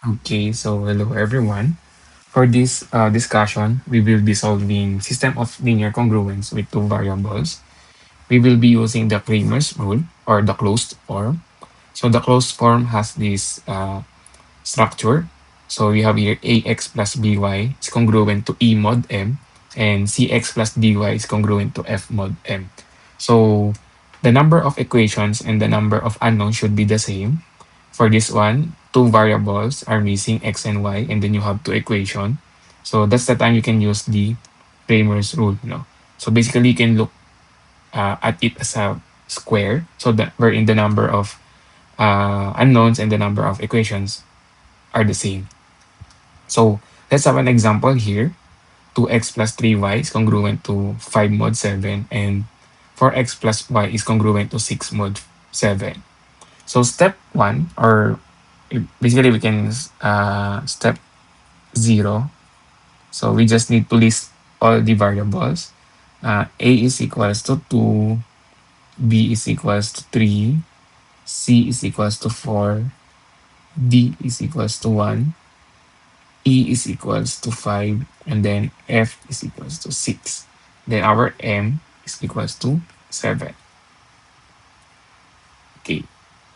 Okay, so hello everyone. For this discussion, we will be solving system of linear congruence with two variables. We will be using the Cramer's rule or the closed form. So the closed form has this structure. So we have here ax plus by is congruent to e mod m, and cx plus dy is congruent to f mod m. So the number of equations and the number of unknowns should be the same. For this one, two variables are missing x and y, and then you have two equation. So that's the time you can use the Cramer's rule. So basically, you can look at it as a square. So that wherein the number of unknowns and the number of equations are the same. So let's have an example here. 2x plus 3y is congruent to 5 mod 7, and 4x plus y is congruent to 6 mod 7. So step 1, or basically we can step 0. So we just need to list all the variables. A is equals to 2, B is equals to 3, C is equals to 4, D is equals to 1, E is equals to 5, and then F is equals to 6. Then our M is equals to 7. Okay.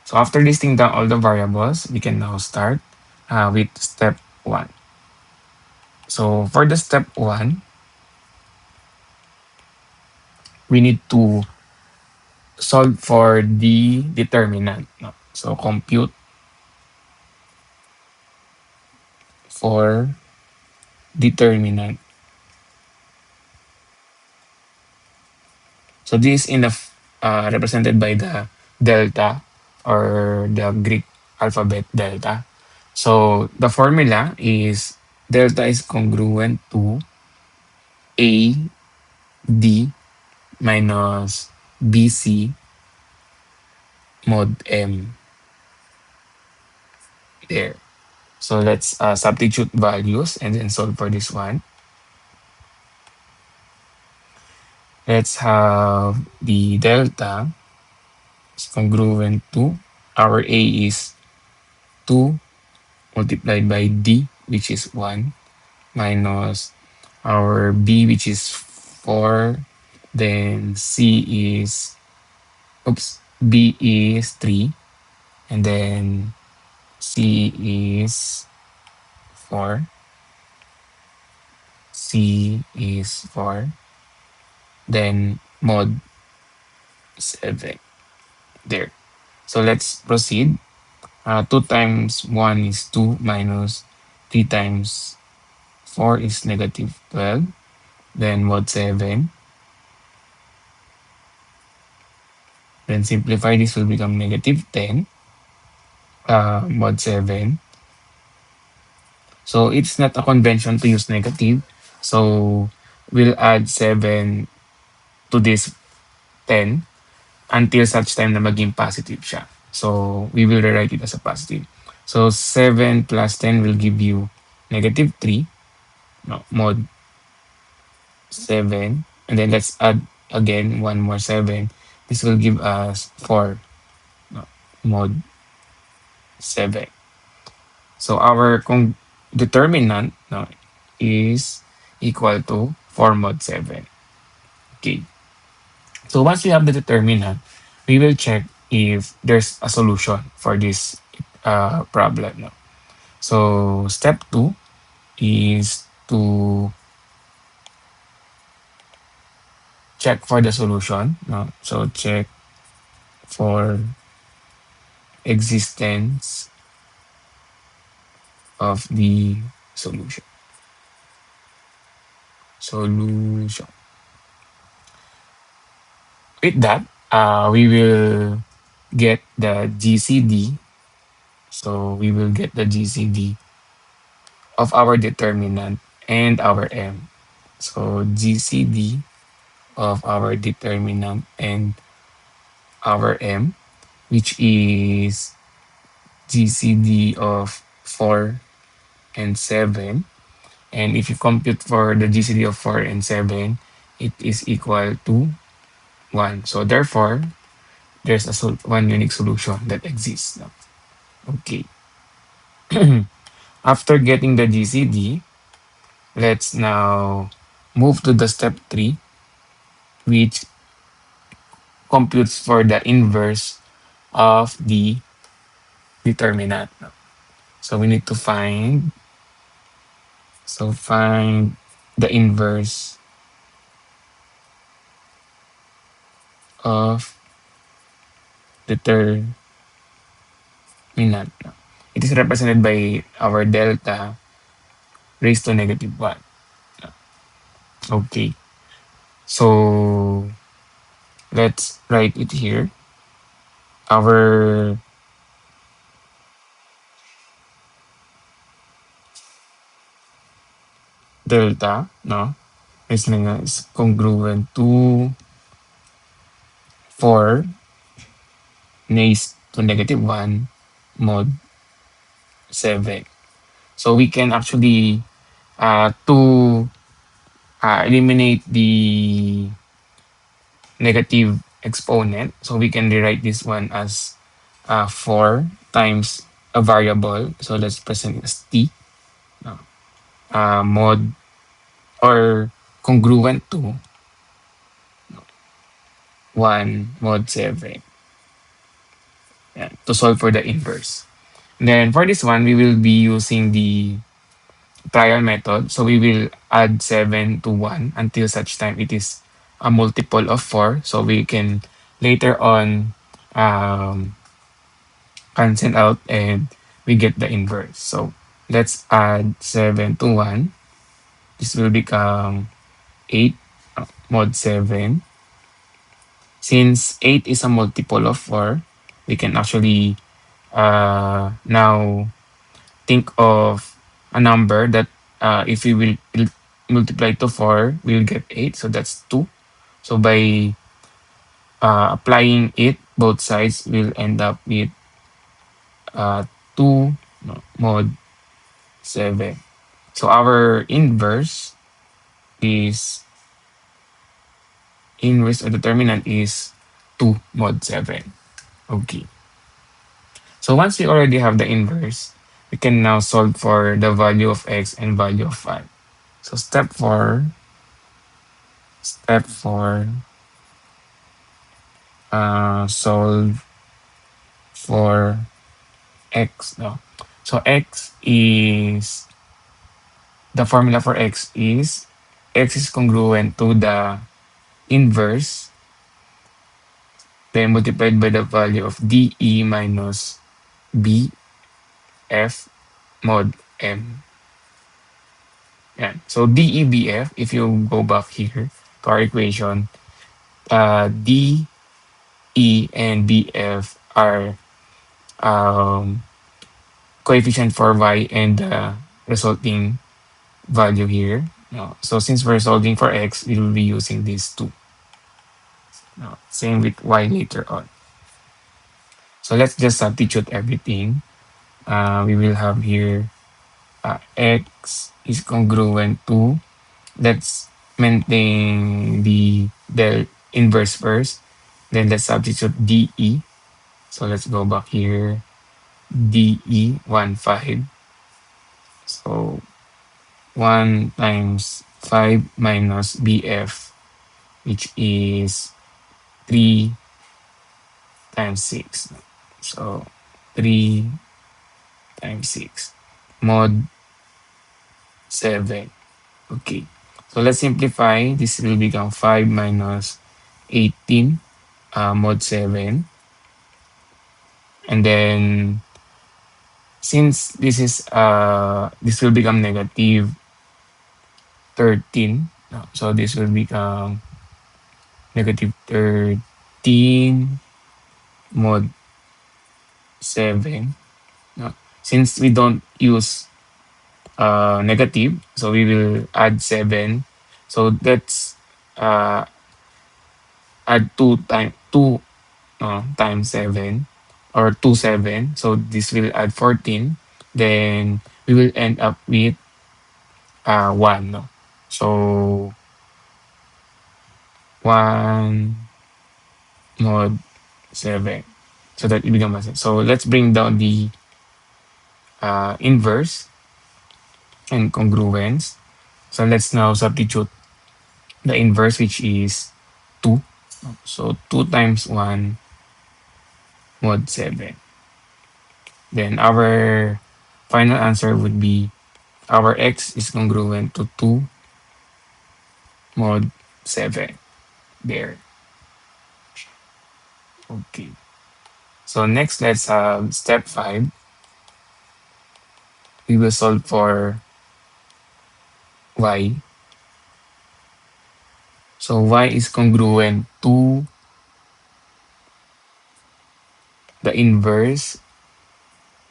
So after listing down all the variables, we can now start with step 1. So for the step 1, we need to solve for the determinant. No? So compute for determinant. So this is represented by the delta, or the Greek alphabet delta. So the formula is delta is congruent to A D minus BC mod M there. So let's substitute values and then solve for this one. Let's have the delta is congruent to our A is 2 multiplied by D, which is 1, minus our B, which is 4. Then C is, B is 3. And then C is 4. C is 4. Then mod 7. There. So let's proceed. 2 times 1 is 2, minus 3 times 4 is negative 12. Then mod 7. Then simplify, this will become negative 10. Mod 7. So it's not a convention to use negative. So we'll add 7 to this 10 until such time na maging positive siya. So we will rewrite it as a positive. So 7 plus 10 will give you negative 3. No, mod 7. And then let's add again one more 7. This will give us 4. No, mod 7. So our determinant, no, is equal to 4 mod 7. Okay. So once we have the determinant, we will check if there's a solution for this problem. No? So step 2 is to check for the solution. No? So check for existence of the solution. Solution. With that, we will get the GCD. So we will get the GCD of our determinant and our M. So GCD of our determinant and our M, which is GCD of 4 and 7. And if you compute for the GCD of 4 and 7, it is equal to 1. So therefore, there's one unique solution that exists now. Okay. After getting the GCD, let's now move to the step 3, which computes for the inverse of the determinant. So we need to find the inverse of determinant. It is represented by our delta raised to negative 1. Okay, so let's write it here. Our delta, no, is congruent to 4 raised to negative 1 mod 7. So we can actually to eliminate the negative exponent. So we can rewrite this one as 4 times a variable. So let's present it as t, mod or congruent to 1 mod 7. Yan, to solve for the inverse. Then for this one, we will be using the trial method. So we will add 7 to 1 until such time it is a multiple of 4. So we can later on um, cancel out and we get the inverse. So let's add 7 to 1. This will become 8 mod 7. Since 8 is a multiple of 4, we can actually now think of a number that if we will multiply to 4, we'll get 8. So that's 2. So by applying it, both sides will end up with 2 no, mod 7. So our inverse or determinant is 2 mod 7. Okay. So once we already have the inverse, we can now solve for the value of x and value of 5. So step 4, solve for x. No. So the formula for x is congruent to the inverse, then multiplied by the value of dE minus bf mod m. Yeah. So dEbf, if you go back here to our equation, dE and bf are coefficient for y and the resulting value here. No. So since we're solving for x, we will be using these two. No. Same with y later on. So let's just substitute everything. We will have here x is congruent to, let's maintain the inverse first. Then let's substitute dE. So let's go back here. dE 1, 5. So 1 times 5 minus BF, which is 3 times 6. So 3 times 6 mod 7. Okay. So let's simplify. This will become 5 minus 18 mod 7. And then since this will become negative 13. No, so this will become negative 13 mod 7. No, since we don't use negative, so we will add 7. So that's add 2 times 7 or 2 7. So this will add 14. Then we will end up with 1. No? So 1 mod 7. So that it becomes 7. So let's bring down the inverse. and congruence. So let's now substitute the inverse, which is 2. So 2 times 1 mod 7. Then our final answer would be our x is congruent to 2 mod 7. There. Okay. So next, let's have step 5. We will solve for y. So y is congruent to the inverse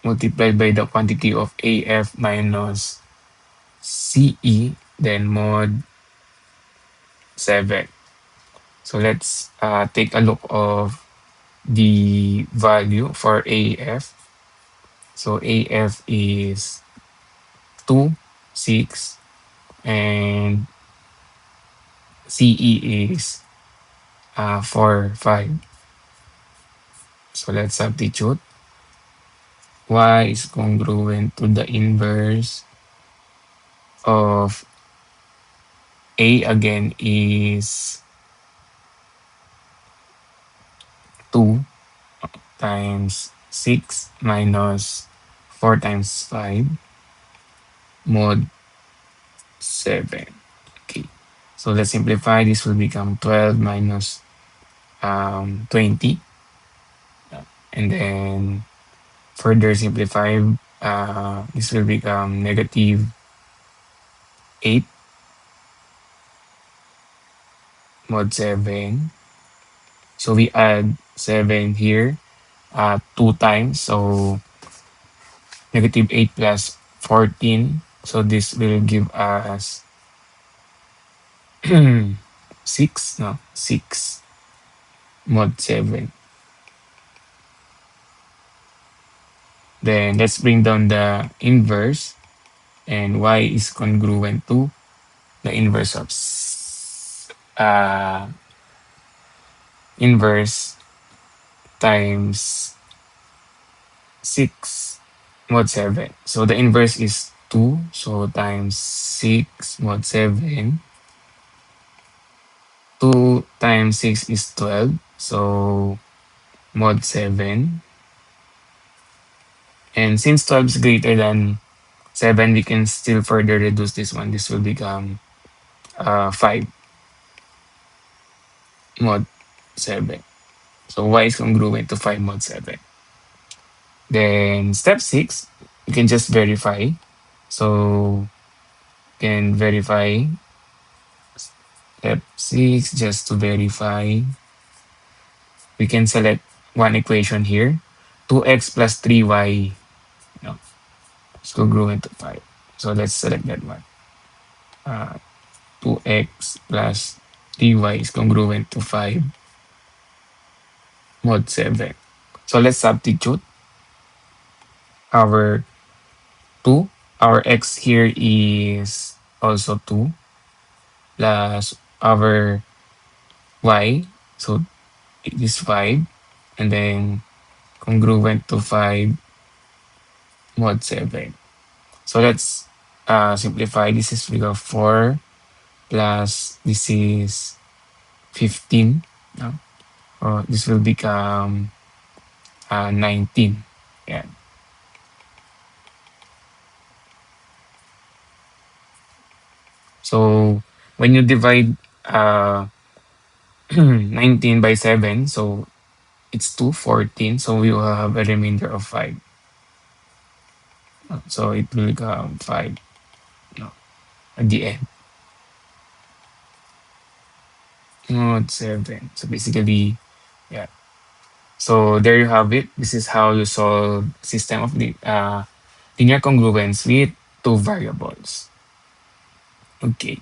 multiplied by the quantity of AF minus CE, then mod 7. So let's take a look of the value for AF. So AF is 2, 6, and CE is 4, 5. So let's substitute. Y is congruent to the inverse of A again is 2 times 6 minus 4 times 5 mod 7. Okay. So let's simplify. This will become 12 minus 20. And then further simplified, this will become negative 8 mod 7. So we add 7 here 2 times. So negative 8 plus 14. So this will give us 6, no, 6 mod 7. Then let's bring down the inverse, and y is congruent to the inverse of inverse times 6 mod 7. So the inverse is 2, so times 6 mod 7. 2 times 6 is 12, so mod 7. And since 12 is greater than 7, we can still further reduce this one. This will become 5 mod 7. So y is congruent to 5 mod 7. Then step 6, you can just verify. So you can verify step 6 just to verify. We can select one equation here. 2x plus 3y, no, is congruent to 5. So let's select that one. 2x plus 3y is congruent to 5 mod 7. So let's substitute our 2. Our x here is also 2 plus our y. So it is 5 and then congruent to 5 mod 7. So let's simplify. This is figure 4 plus this is 15. No? This will become 19. Yeah. So when you divide 19 by 7, so it's 214. So we will have a remainder of 5. So it will become 5, no, at the end. Mod 7. So basically, yeah. So there you have it. This is how you solve system of the linear congruence with two variables. Okay.